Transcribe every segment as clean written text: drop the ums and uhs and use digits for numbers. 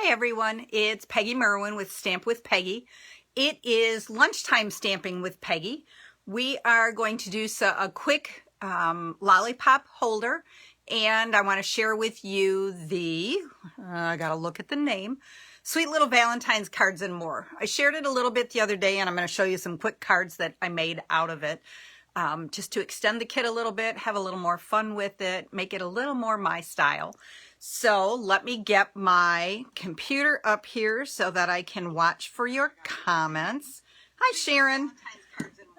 Hi everyone, it's Peggy Merwin with Stamp with Peggy. It is lunchtime stamping with Peggy. We are going to do a quick lollipop holder, and I want to share with you I gotta look at the name, Sweet Little Valentines Cards and More. I shared it a little bit the other day, and I'm going to show you some quick cards that I made out of it. Just to extend the kit a little bit, have a little more fun with it, make it a little more my style. So let me get my computer up here so that I can watch for your comments. Hi, Sharon.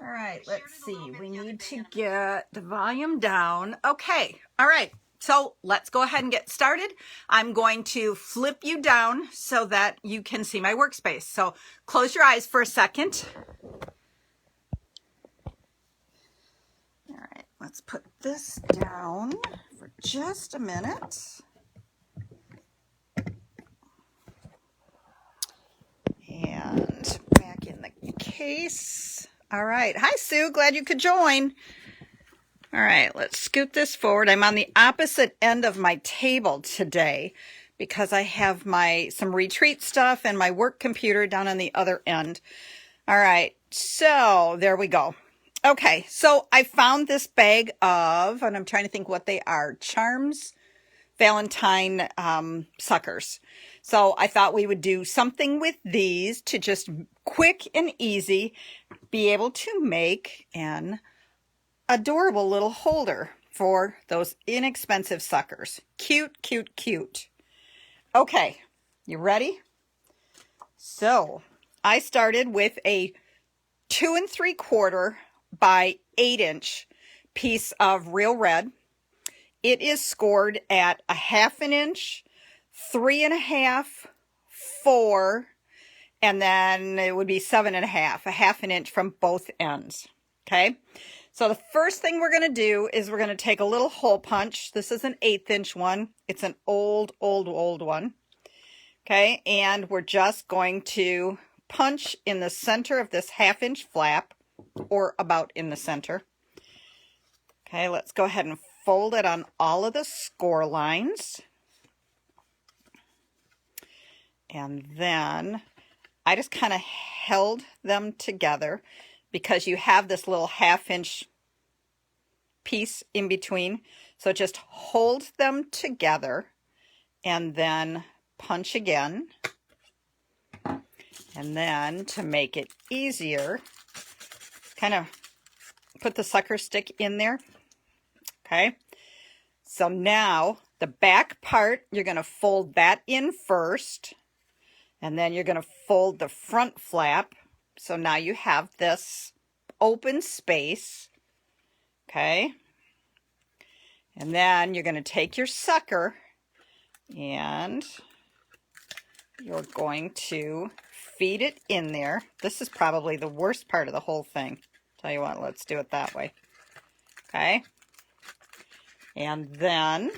All right, let's see. We need to get the volume down. Okay, all right. So let's go ahead and get started. I'm going to flip you down so that you can see my workspace. So close your eyes for a second. All right, let's put this down for just a minute. And back in the case. All right. Hi, Sue. Glad you could join. All right, let's scoot this forward. I'm on the opposite end of my table today because I have some retreat stuff and my work computer down on the other end. All right, so there we go. Okay, so I found this bag of, and I'm trying to think what they are, Charms Valentine suckers. So I thought we would do something with these to just quick and easy be able to make an adorable little holder for those inexpensive suckers. Cute, cute, cute. Okay, you ready? So I started with a 2 3/4 by 8" piece of real red. It is scored at 1/2 inch, 3.5, 4, and then it would be 7.5, 1/2 inch from both ends. Okay, so the first thing we're going to do is we're going to take a little hole punch. This is an 1/8 inch one. It's an old one. Okay, and we're just going to punch in the center of this 1/2 inch flap, or about in the center. Okay, let's go ahead and fold it on all of the score lines. And then I just kind of held them together because you have this little 1/2 inch piece in between. So just hold them together and then punch again. And then to make it easier, kind of put the sucker stick in there. Okay, so now the back part, you're going to fold that in first, and then you're going to fold the front flap. So now you have this open space. Okay, and then you're going to take your sucker and you're going to feed it in there. This is probably the worst part of the whole thing. Tell you what, let's do it that way. Okay, and then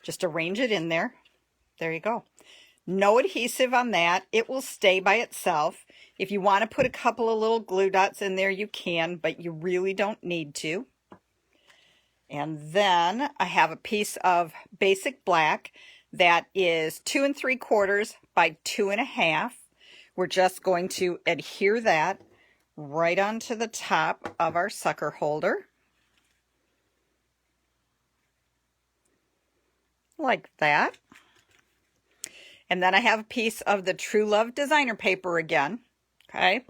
just arrange it in there. There you go. No adhesive on that. It will stay by itself. If you want to put a couple of little glue dots in there, you can, but you really don't need to. And then I have a piece of basic black that is 2 3/4 by 2.5. We're just going to adhere that right onto the top of our sucker holder. Like that. And then I have a piece of the True Love designer paper again. Okay.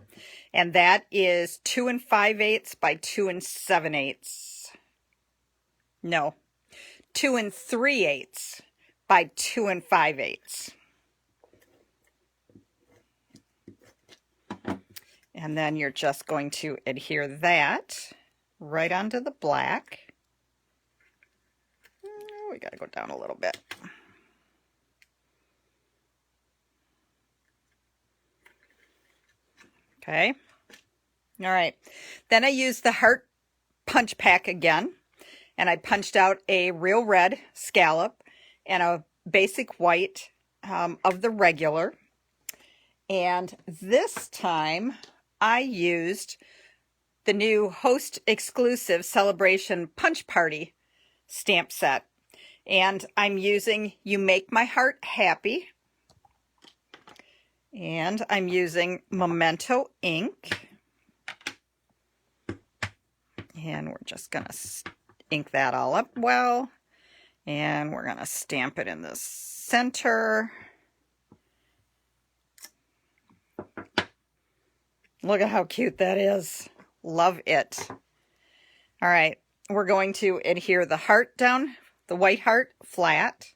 And that is 2 5/8 by 2 7/8. No, 2 3/8 by 2 5/8. And then you're just going to adhere that right onto the black. We got to go down a little bit. Okay. All right. Then I used the heart punch pack again, and I punched out a real red scallop and a basic white of the regular. And this time I used the new Host Exclusive Celebration Punch Party stamp set. And I'm using You Make My Heart Happy. And I'm using Memento ink. And we're just going to ink that all up well. And we're going to stamp it in the center. Look at how cute that is. Love it. All right, we're going to adhere the heart down, the white heart flat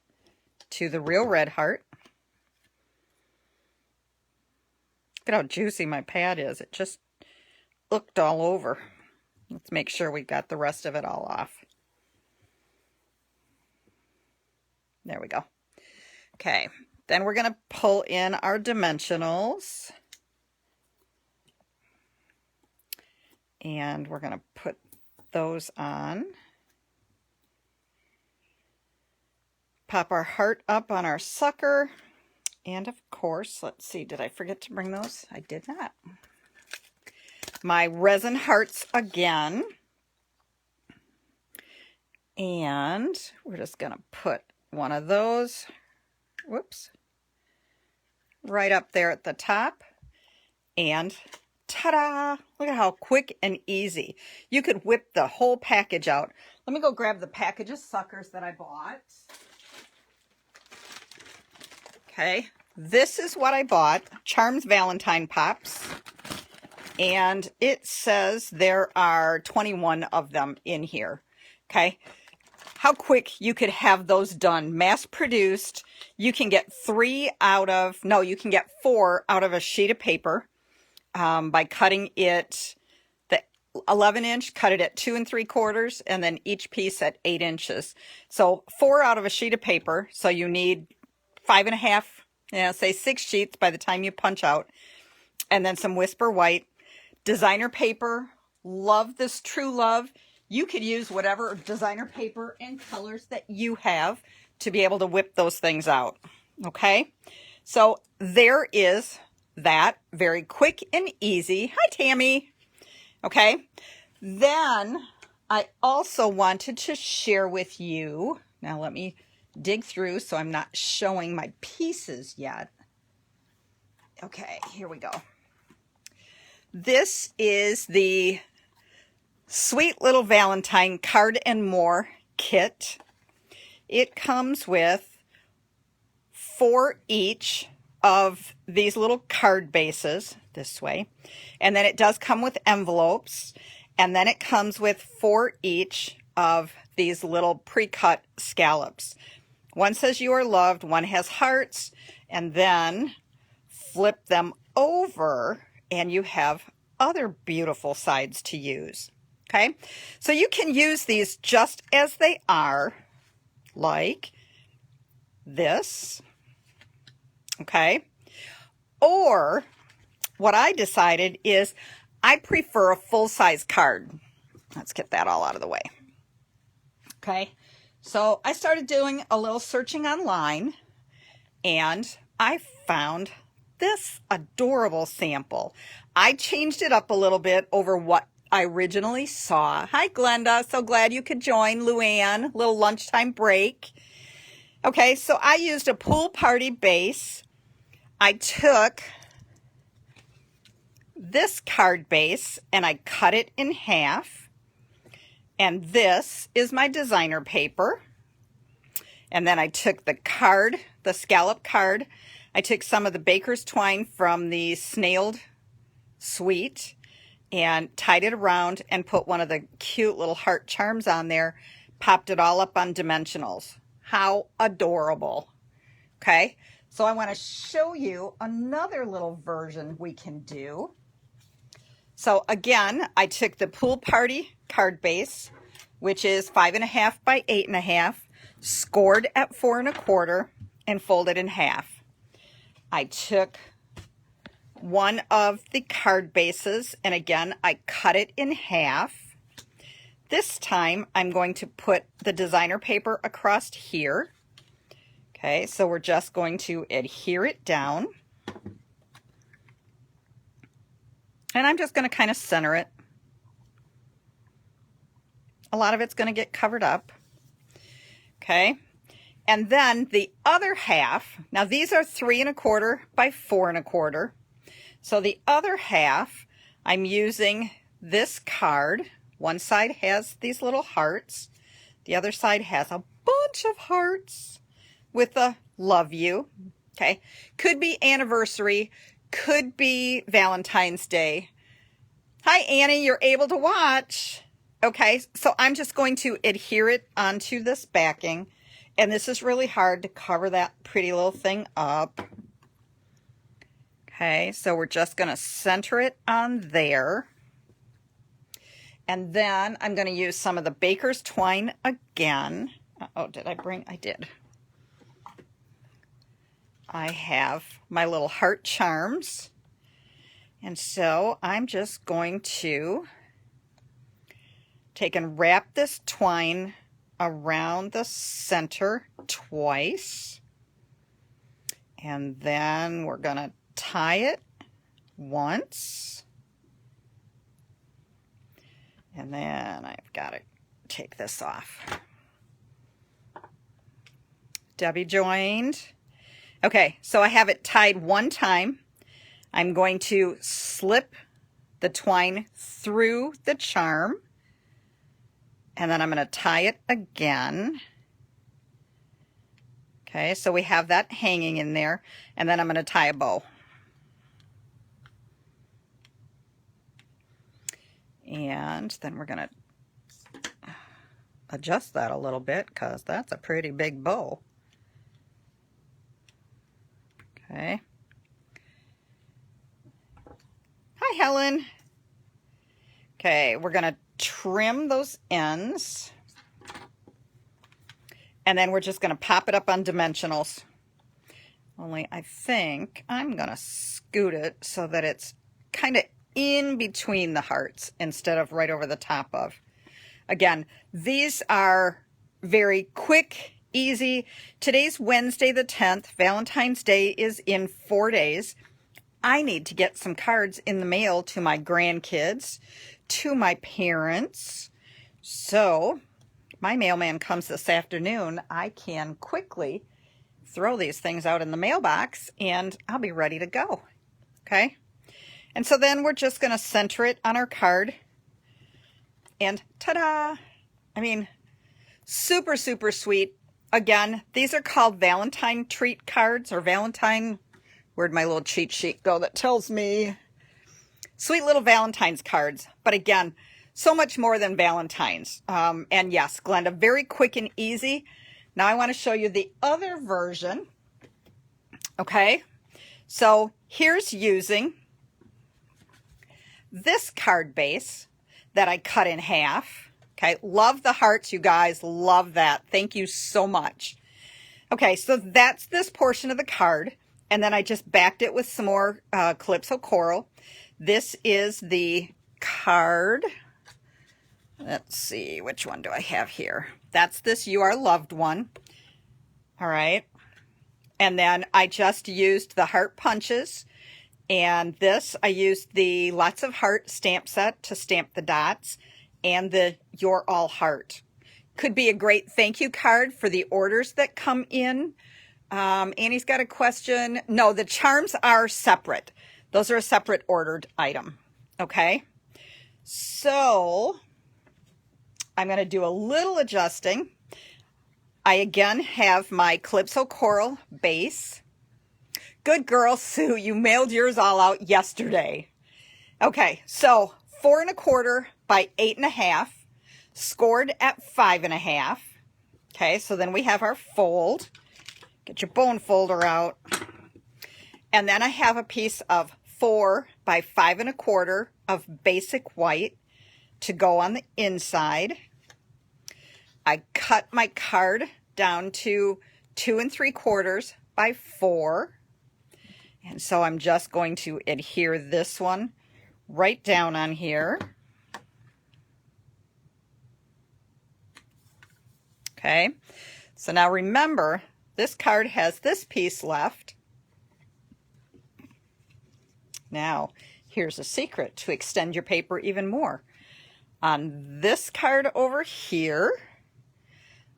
to the real red heart. Look at how juicy my pad is. It just looked all over. Let's make sure we got the rest of it all off. There we go. Okay, then we're going to pull in our dimensionals. And we're going to put those on. Pop our heart up on our sucker. And of course, let's see, did I forget to bring those? I did not. My resin hearts again. And we're just going to put one of those, whoops, right up there at the top. And ta-da! Look at how quick and easy. You could whip the whole package out. Let me go grab the package of suckers that I bought. Okay, this is what I bought. Charms Valentine Pops. And it says there are 21 of them in here. Okay, how quick you could have those done. Mass produced. You can get you can get 4 out of a sheet of paper. By cutting it, the 11-inch, cut it at 2 3/4, and then each piece at 8 inches. So 4 out of a sheet of paper. So you need 5 1/2, say 6 sheets by the time you punch out. And then some Whisper White. Designer paper. Love this True Love. You could use whatever designer paper and colors that you have to be able to whip those things out. Okay? So there is that, very quick and easy. Hi, Tammy. Okay, then I also wanted to share with you, now let me dig through so I'm not showing my pieces yet. Okay, here we go. This is the Sweet Little Valentine Card and More kit. It comes with 4 each of these little card bases this way, and then it does come with envelopes, and then it comes with 4 each of these little pre-cut scallops. One says you are loved, one has hearts, and then flip them over and you have other beautiful sides to use. Okay, so you can use these just as they are, like this. Okay, or what I decided is I prefer a full-size card. Let's get that all out of the way. Okay, so I started doing a little searching online, and I found this adorable sample. I changed it up a little bit over what I originally saw. Hi, Glenda. So glad you could join. Luann, little lunchtime break. Okay, so I used a pool party base. I took this card base and I cut it in half. And this is my designer paper. And then I took the card, the scallop card. I took some of the baker's twine from the snailed suite and tied it around and put one of the cute little heart charms on there. Popped it all up on dimensionals. How adorable. Okay, so I want to show you another little version we can do. So again, I took the pool party card base, which is 5 1/2 by 8 1/2, scored at 4 1/4, and folded in half. I took one of the card bases, and again, I cut it in half. This time, I'm going to put the designer paper across here. Okay, so we're just going to adhere it down. And I'm just going to kind of center it. A lot of it's going to get covered up. Okay, And then the other half, now these are 3 1/4 by 4 1/4. So the other half, I'm using this card. One side has these little hearts. The other side has a bunch of hearts with a love you. Okay. Could be anniversary. Could be Valentine's Day. Hi, Annie. You're able to watch. Okay. So I'm just going to adhere it onto this backing. And this is really hard to cover that pretty little thing up. Okay. So we're just going to center it on there. And then I'm going to use some of the baker's twine again. Oh, did I bring? I did. I have my little heart charms. And so I'm just going to take and wrap this twine around the center twice. And then we're going to tie it once. And then I've got to take this off. Debbie joined. Okay, so I have it tied one time. I'm going to slip the twine through the charm. And then I'm going to tie it again. Okay, so we have that hanging in there. And then I'm going to tie a bow. And then we're going to adjust that a little bit because that's a pretty big bow. Okay. Hi, Helen. Okay, we're going to trim those ends. And then we're just going to pop it up on dimensionals. Only I think I'm going to scoot it so that it's kind of in between the hearts instead of right over the top of. Again, these are very quick, easy. Today's Wednesday the 10th. Valentine's Day is in 4 days. I need to get some cards in the mail to my grandkids, to my parents. So my mailman comes this afternoon. I can quickly throw these things out in the mailbox and I'll be ready to go. Okay. And so then we're just going to center it on our card. And ta-da! I mean, super, super sweet. Again, these are called Valentine treat cards or Valentine. Where'd my little cheat sheet go that tells me? Sweet little Valentine's cards. But again, so much more than Valentine's. And yes, Glenda, very quick and easy. Now I want to show you the other version. Okay. So here's using this card base that I cut in half. Okay, love the hearts, you guys. Love that. Thank you so much. Okay, so that's this portion of the card. And then I just backed it with some more Calypso Coral. This is the card. Let's see, which one do I have here? That's this You Are Loved one. All right. And then I just used the heart punches. And this, I used the Lots of Heart stamp set to stamp the dots and the You're All Heart. Could be a great thank you card for the orders that come in. Annie's got a question. No, the charms are separate. Those are a separate ordered item. Okay. So I'm going to do a little adjusting. I again have my Calypso Coral base. Good girl, Sue. You mailed yours all out yesterday. Okay, so 4 1/4 by 8 1/2, scored at 5 1/2. Okay, so then we have our fold. Get your bone folder out. And then I have a piece of 4 by 5 1/4 of basic white to go on the inside. I cut my card down to 2 3/4 by 4. And so I'm just going to adhere this one right down on here. Okay, so now remember, this card has this piece left. Now, here's a secret to extend your paper even more. On this card over here,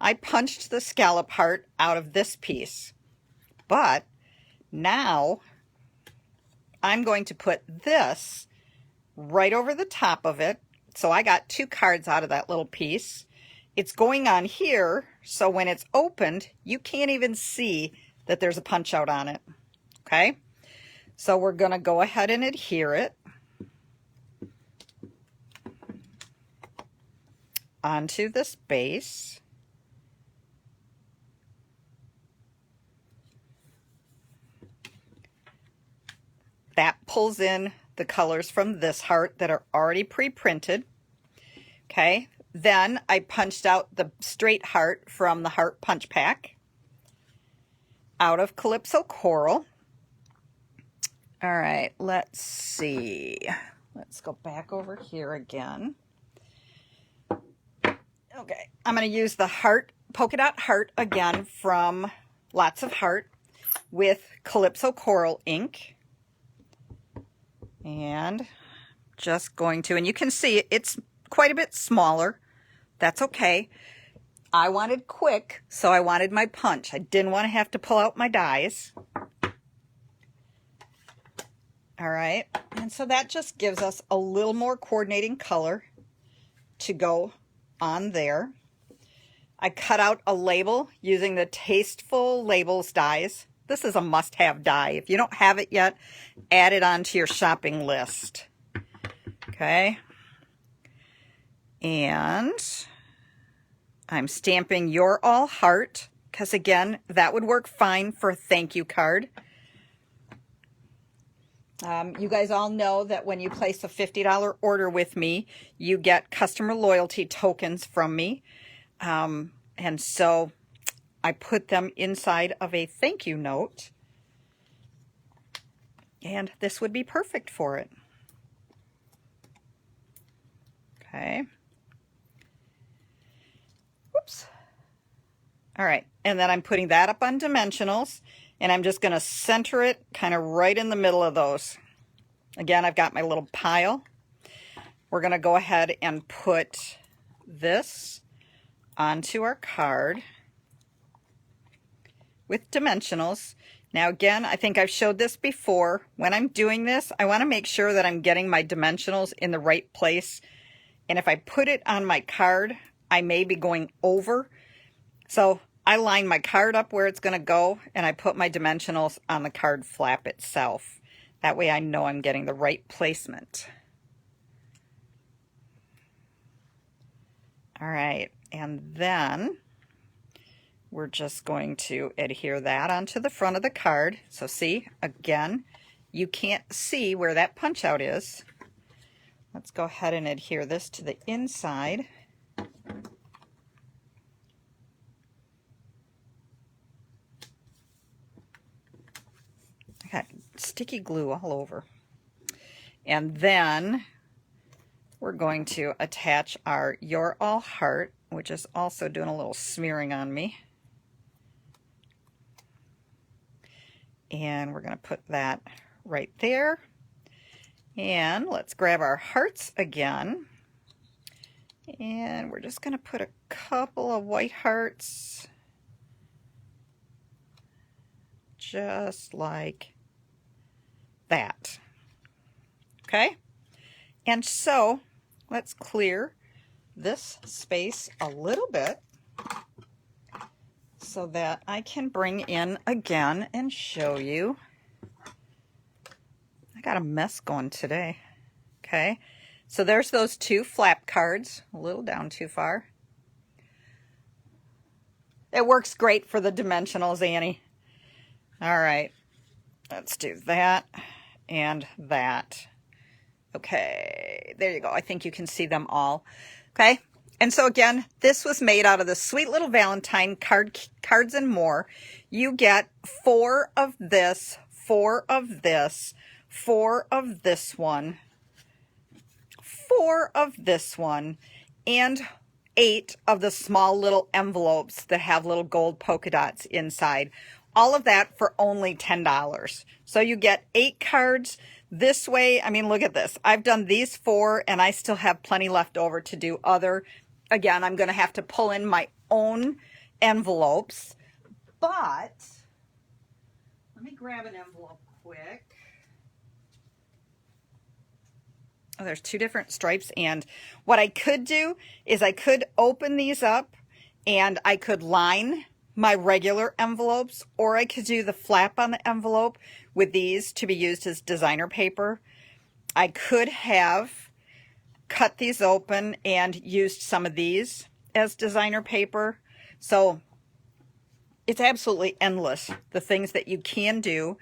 I punched the scallop heart out of this piece, but now I'm going to put this right over the top of it. So I got 2 cards out of that little piece. It's going on here, so when it's opened, you can't even see that there's a punch out on it. Okay, so we're going to go ahead and adhere it onto this base. That pulls in the colors from this heart that are already pre-printed. Okay, then I punched out the straight heart from the heart punch pack out of Calypso Coral. All right, let's see. Let's go back over here again. Okay, I'm going to use the heart, polka dot heart again from Lots of Heart with Calypso Coral ink. And just going to, and you can see it's quite a bit smaller. That's okay. I wanted quick, so I wanted my punch. I didn't want to have to pull out my dies. All right, and so that just gives us a little more coordinating color to go on there. I cut out a label using the Tasteful Labels dies. This is a must-have die. If you don't have it yet, add it onto your shopping list. Okay. And I'm stamping You're All Heart, because again, that would work fine for a thank you card. You guys all know that when you place a $50 order with me, you get customer loyalty tokens from me. And so I put them inside of a thank you note, and this would be perfect for it. Okay. Whoops. All right, and then I'm putting that up on dimensionals, and I'm just going to center it kind of right in the middle of those. Again, I've got my little pile. We're going to go ahead and put this onto our card with dimensionals. Now again, I think I've showed this before. When I'm doing this, I want to make sure that I'm getting my dimensionals in the right place. And if I put it on my card, I may be going over. So I line my card up where it's going to go, and I put my dimensionals on the card flap itself. That way I know I'm getting the right placement. All right, and then we're just going to adhere that onto the front of the card. So see, again, you can't see where that punch out is. Let's go ahead and adhere this to the inside. I got sticky glue all over. And then we're going to attach our You're All Heart, which is also doing a little smearing on me. And we're going to put that right there. And let's grab our hearts again. And we're just going to put a couple of white hearts. Just like that. Okay? And so let's clear this space a little bit so that I can bring in again and show you. I got a mess going today. Okay, so there's those 2 flap cards, a little down too far. It works great for the dimensionals, Annie. All right, let's do that and that. Okay, there you go. I think you can see them all. Okay, and so again, this was made out of the Sweet Little Valentine cards and more. You get 4 of this, 4 of this, 4 of this one, 4 of this one, and 8 of the small little envelopes that have little gold polka dots inside. All of that for only $10. So you get 8 cards. This way, I mean, look at this. I've done these 4, and I still have plenty left over to do other again, I'm going to have to pull in my own envelopes, but let me grab an envelope quick. Oh, there's two different stripes, and what I could do is I could open these up and I could line my regular envelopes, or I could do the flap on the envelope with these to be used as designer paper. I could have cut these open and used some of these as designer paper. So it's absolutely endless, the things that you can do.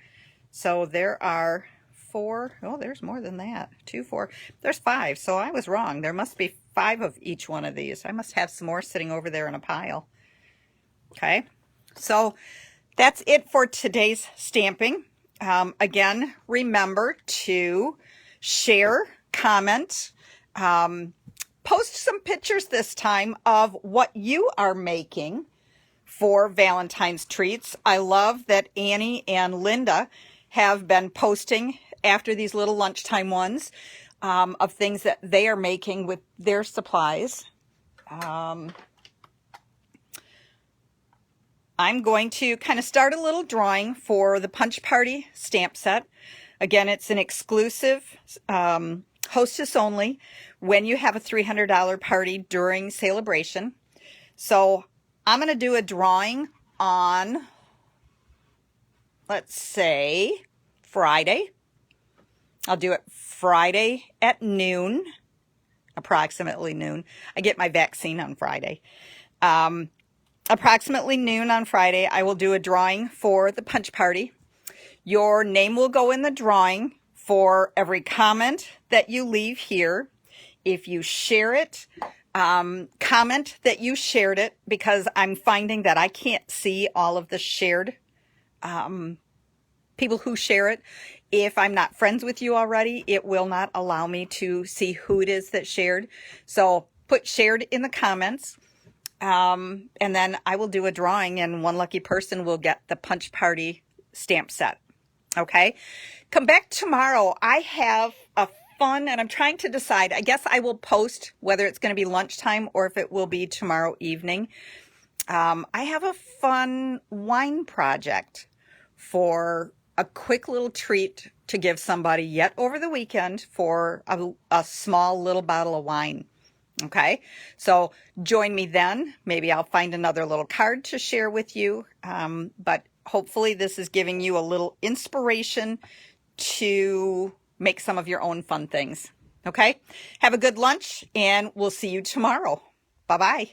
So there are 4, oh, there's more than that. 2, 4, there's 5. So I was wrong. There must be 5 of each one of these. I must have some more sitting over there in a pile. Okay, so that's it for today's stamping. Again, remember to share, comment, post some pictures this time of what you are making for Valentine's treats. I love that Annie and Linda have been posting after these little lunchtime ones of things that they are making with their supplies. I'm going to kind of start a little drawing for the Punch Party stamp set. Again, it's an exclusive, hostess only, when you have a $300 party during celebration. So I'm going to do a drawing on, let's say, Friday. I'll do it Friday at noon, approximately noon. I get my vaccine on Friday. Approximately noon on Friday, I will do a drawing for the Punch Party. Your name will go in the drawing for every comment that you leave here. If you share it, comment that you shared it, because I'm finding that I can't see all of the shared people who share it. If I'm not friends with you already, it will not allow me to see who it is that shared. So put shared in the comments. And then I will do a drawing, and one lucky person will get the Punch Party stamp set. Okay, come back tomorrow. I have a fun, and I'm trying to decide. I guess I will post whether it's going to be lunchtime or if it will be tomorrow evening. I have a fun wine project for a quick little treat to give somebody yet over the weekend for a small little bottle of wine. Okay, so join me then. Maybe I'll find another little card to share with you. But hopefully this is giving you a little inspiration to make some of your own fun things. Okay, have a good lunch, and we'll see you tomorrow. Bye-bye.